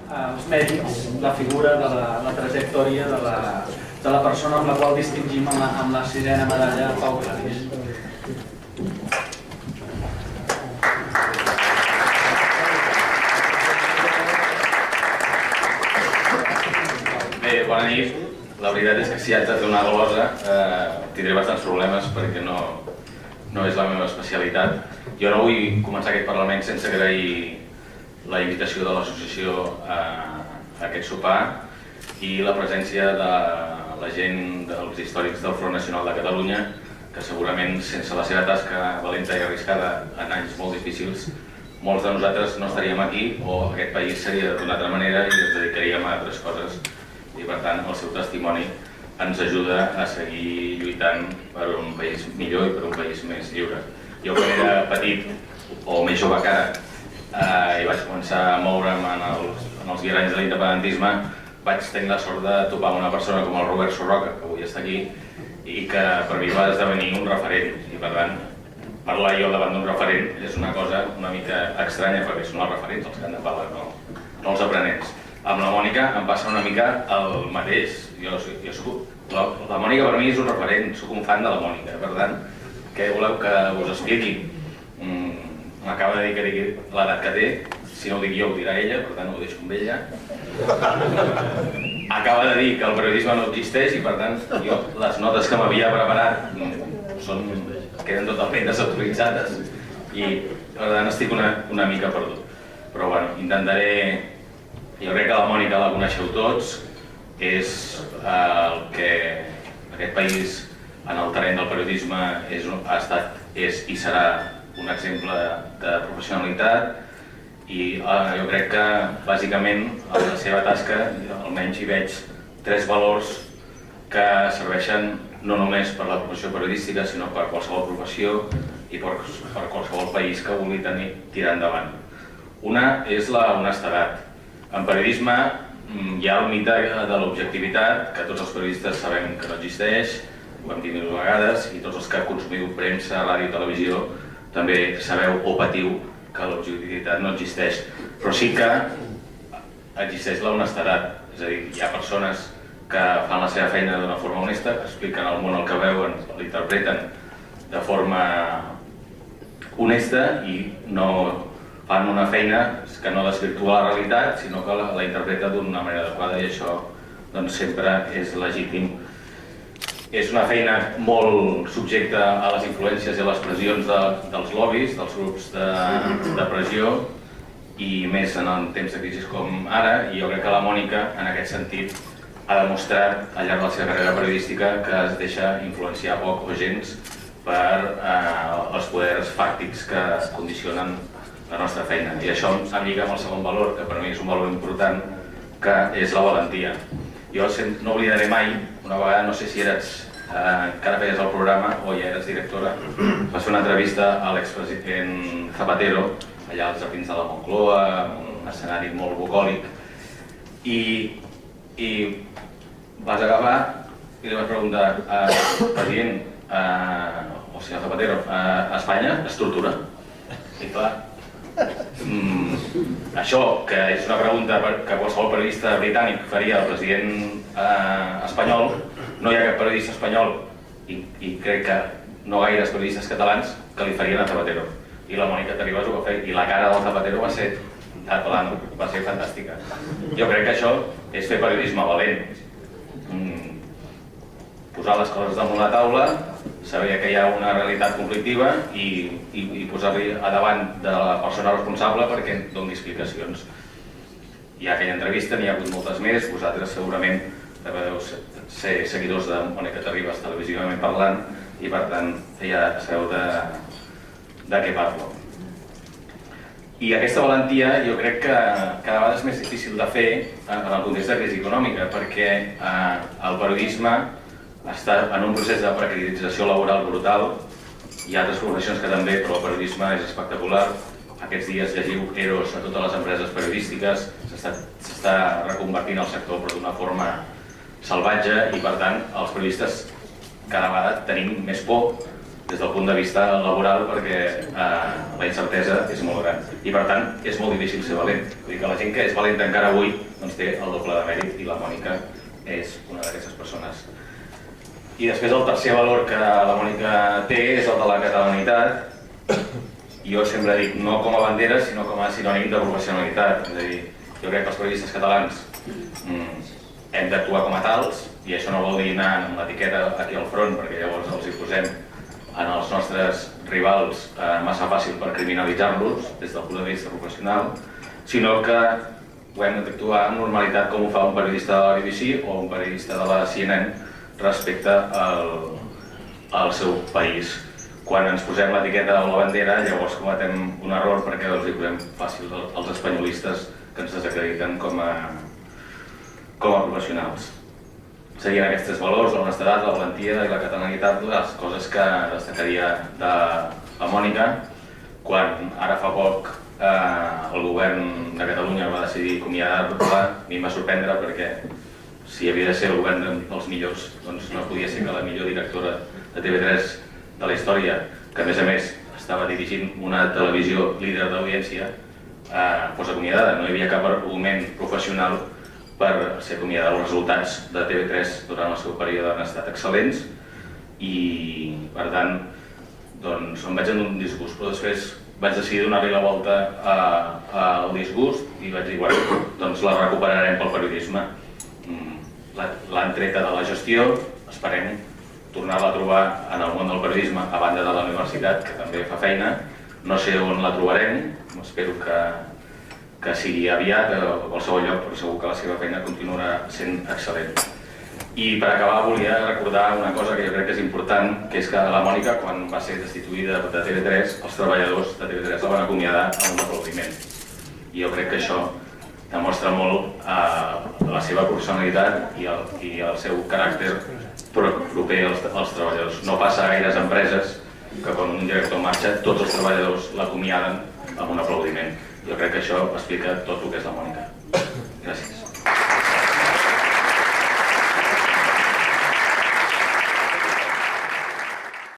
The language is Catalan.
els mèrits, la figura de la trajectòria de la persona amb la qual distingim amb la sisena medalla Pau Claris. Bé, bona nit. La veritat és que si haig de fer una glosa tindré bastants problemes perquè no és la meva especialitat. Jo no vull començar aquest Parlament sense agrair la invitació de l'associació a aquest sopar i la presència de la gent dels històrics del Front Nacional de Catalunya, que segurament sense la seva tasca valenta i arriscada en anys molt difícils, molts de nosaltres no estaríem aquí o aquest país seria d'una altra manera i ens dedicaríem a altres coses. I per tant el seu testimoni ens ajuda a seguir lluitant per un país millor i per un país més lliure. Jo quan era petit, o més jove que ara, i vaig començar a moure'm en els guiranys de l'independentisme, vaig tenir la sort de topar una persona com el Robert Sorroca, que avui està aquí, i que per mi va esdevenir un referent. I per tant, parlar jo davant d'un referent és una cosa una mica estranya, perquè són els referents els que han de parlar, no els aprenents. Amb la Mònica em passa una mica el mateix. La Mònica per mi és un referent, soc un fan de la Mònica. Per tant, què voleu que us expliqui? M'acaba de dir que digui l'edat que té, si no ho dic jo ho dirà ella, per tant ho deixo amb ella. Acaba de dir que el periodisme no existeix i per tant jo les notes que m'havia preparat queden totalment desautoritzades i per tant estic una mica perdut. Però bueno, intentaré. Jo crec que la Mònica la coneixeu tots, és el que aquest país en el terreny del periodisme ha estat, és i serà un exemple de professionalitat i jo crec que bàsicament a la seva tasca almenys hi veig tres valors que serveixen no només per la professió periodística sinó per qualsevol professió i per qualsevol país que vulgui tirar endavant. Una és la honestedat. En periodisme hi ha el mite de l'objectivitat, que tots els periodistes sabem que no existeix, ho hem dit mil vegades, i tots els que consumiu premsa, ràdio i televisió també sabeu o patiu que l'objectivitat no existeix. Però sí que existeix la honestedat, és a dir, hi ha persones que fan la seva feina d'una forma honesta, que expliquen al món el que veuen, l'interpreten de forma honesta i no fan una feina que no desvirtua la realitat, sinó que la interpreta d'una manera adequada i això sempre és legítim. És una feina molt subjecta a les influències i a les pressions dels lobbies, dels grups de pressió i més en temps de crisi com ara, i jo crec que la Mònica en aquest sentit ha demostrat al llarg de la seva carrera periodística que es deixa influenciar poc o gens per els poders fàctics que condicionen la nostra feina. I això em lliga amb el segon valor, que per mi és un valor important, que és la valentia. Jo no oblidaré mai, una vegada, no sé si encara feies el programa o ja eres directora, vas fer una entrevista a l'expresident Zapatero, allà als jardins de la Moncloa, un escenari molt bucòlic, i vas acabar i li vas preguntar, president, o senyor Zapatero, a Espanya es tortura? I clar, això, que és una pregunta que qualsevol periodista britànic faria al president espanyol, no hi ha cap periodista espanyol i crec que no gaires periodistes catalans que li farien a Zapatero. I la Mònica Terribas ho va fer i la cara del Zapatero va ser fantàstica. Jo crec que això és fer periodisme valent. Posar les coses damunt la taula, saber que hi ha una realitat conflictiva i posar-li a davant de la persona responsable perquè doni explicacions. Hi ha aquella entrevista, n'hi ha hagut moltes més, vosaltres segurament deveu ser seguidors de Mònica Terribas televisivament parlant i per tant ja sabeu de què parlo. I aquesta valentia jo crec que cada vegada és més difícil de fer en el context de crisi econòmica perquè el periodisme està en un procés de precarització laboral brutal. Hi ha altres professions que també, però el periodisme és espectacular. Aquests dies llegiu EROs a totes les empreses periodístiques, s'està reconvertint el sector però d'una forma salvatge i per tant els periodistes cada vegada tenim més por des del punt de vista laboral, perquè la incertesa és molt gran i per tant és molt difícil ser valent. Vull dir que la gent que és valenta encara avui doncs té el doble de mèrit i la Mònica és una d'aquestes persones. I després el tercer valor que la Mònica té és el de la catalanitat. Jo sempre dic no com a bandera sinó com a sinònim de professionalitat. És a dir, jo crec que els periodistes catalans hem d'actuar com a tals i això no vol dir anar amb l'etiqueta aquí al front perquè llavors els hi posem en els nostres rivals massa fàcil per criminalitzar-los des del punt de vista professional, sinó que ho hem d'actuar amb normalitat com ho fa un periodista de la BBC o un periodista de la CNN respecte al seu país. Quan ens posem l'etiqueta o la bandera, llavors cometem un error perquè els hi posem fàcil als espanyolistes que ens desacrediten com a professionals. Serien aquests tres valors, l'honestedat, la valentia i la catalanitat, les coses que destacaria de la Mònica. Quan ara fa poc el govern de Catalunya va decidir acomiadar-la, a mi em va sorprendre perquè si havia de ser el govern dels millors, doncs no podia ser que la millor directora de TV3 de la història, que a més estava dirigint una televisió líder d'audiència, fos acomiadada. No hi havia cap argument professional per ser acomiadada. Els resultats de TV3 durant el seu període han estat excel·lents i, per tant, doncs em vaig en un disgust, però després vaig decidir donar-li la volta al disgust i vaig dir, bueno, doncs la recuperarem pel periodisme. L'han treta de la gestió, esperem tornar-la a trobar en el món del periodisme a banda de la universitat, que també fa feina. No sé on la trobarem, espero que sigui aviat o a qualsevol lloc, però segur que la seva feina continuarà sent excel·lent. I per acabar volia recordar una cosa que jo crec que és important, que és que la Mònica, quan va ser destituïda de TV3, els treballadors de TV3 la van acomiadar amb un aplaudiment. I jo crec que això demostra molt la seva professionalitat i el seu caràcter proper als treballadors. No passa a gaires empreses que quan un director marxa tots els treballadors l'acomiaden amb un aplaudiment. Jo crec que això explica tot el que és la Mònica. Gràcies.